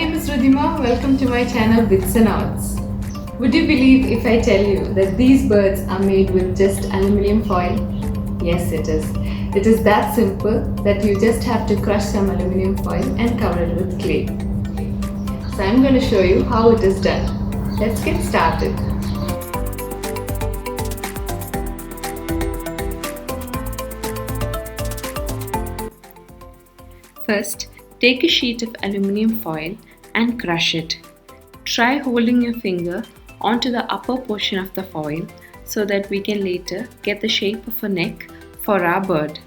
name is Rudhima. Welcome to my channel Bits and Odds. Would you believe if I tell you that these birds are made with just aluminium foil? Yes, it is. It is that simple that you just have to crush some aluminium foil and cover it with clay. So I'm going to show you how it is done. Let's get started. First, take a sheet of aluminium foil and crush it. Try holding your finger onto the upper portion of the foil so that we can later get the shape of a neck for our bird.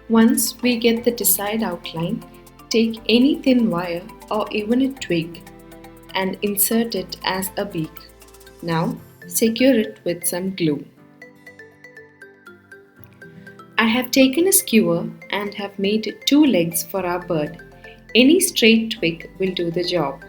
Once we get the desired outline, take any thin wire or even a twig and insert it as a beak. Now secure it with some glue. I have taken a skewer and have made 2 legs for our bird. Any straight twig will do the job.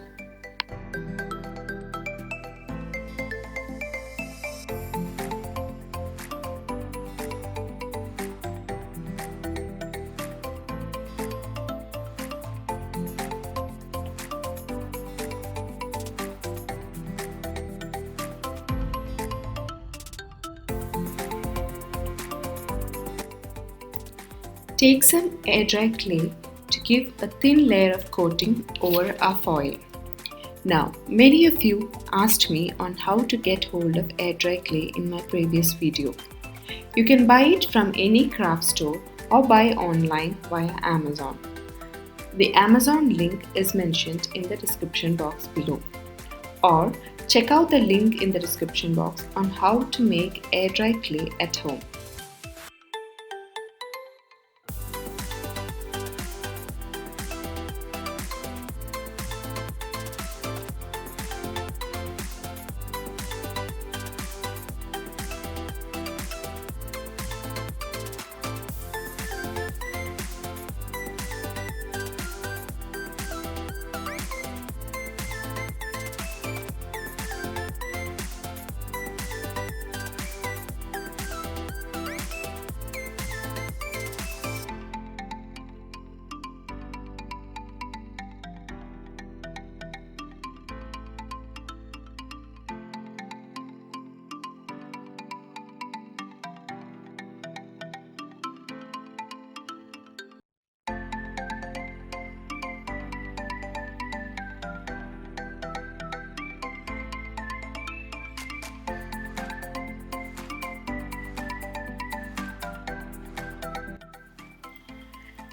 Take some air dry clay to give a thin layer of coating over our foil. Now, many of you asked me on how to get hold of air dry clay in my previous video. You can buy it from any craft store or buy online via Amazon. The Amazon link is mentioned in the description box below. Or check out the link in the description box on how to make air dry clay at home.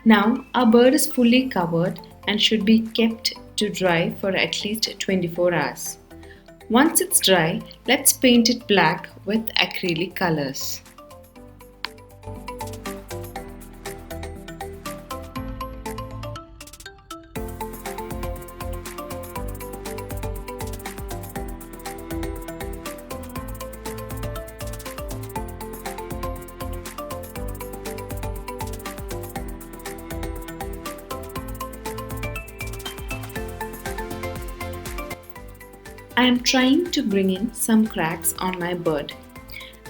Now our bird is fully covered and should be kept to dry for at least 24 hours. Once it's dry, let's paint it black with acrylic colors. I am trying to bring in some cracks on my bird,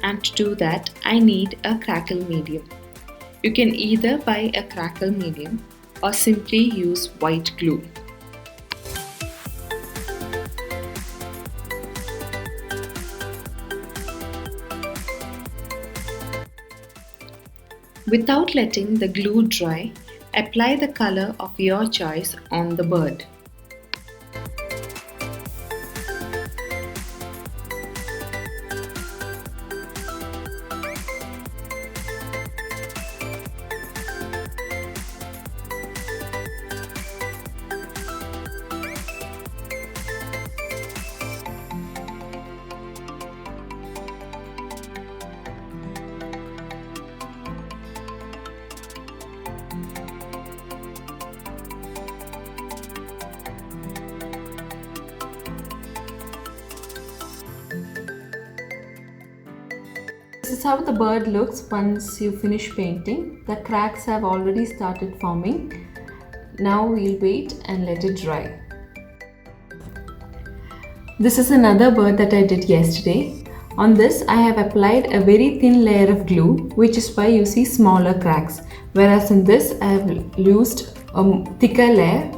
and to do that I need a crackle medium. You can either buy a crackle medium or simply use white glue. Without letting the glue dry, apply the color of your choice on the bird. is how the bird looks once you finish painting. The cracks have already started forming. Now we'll wait and let it dry. This is another bird that I did yesterday. On this I have applied a very thin layer of glue, which is why you see smaller cracks. Whereas in this I have used a thicker layer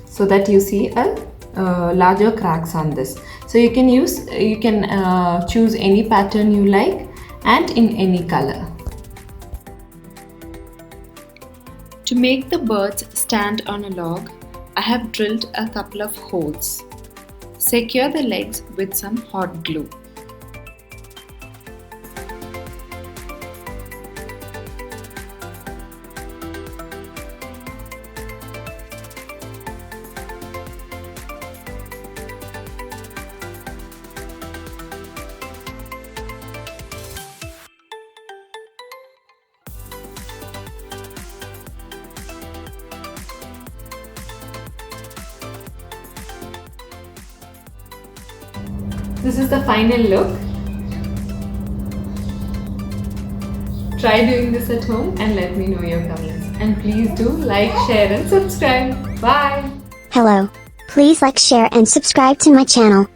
so that you see a larger cracks on this. So you can choose any pattern you like and in any color. To make the birds stand on a log, I have drilled a couple of holes. Secure the legs with some hot glue. This is the final look. Try doing this at home and let me know your comments. And please do like, share and subscribe. Bye! Hello. Please like, share and subscribe to my channel.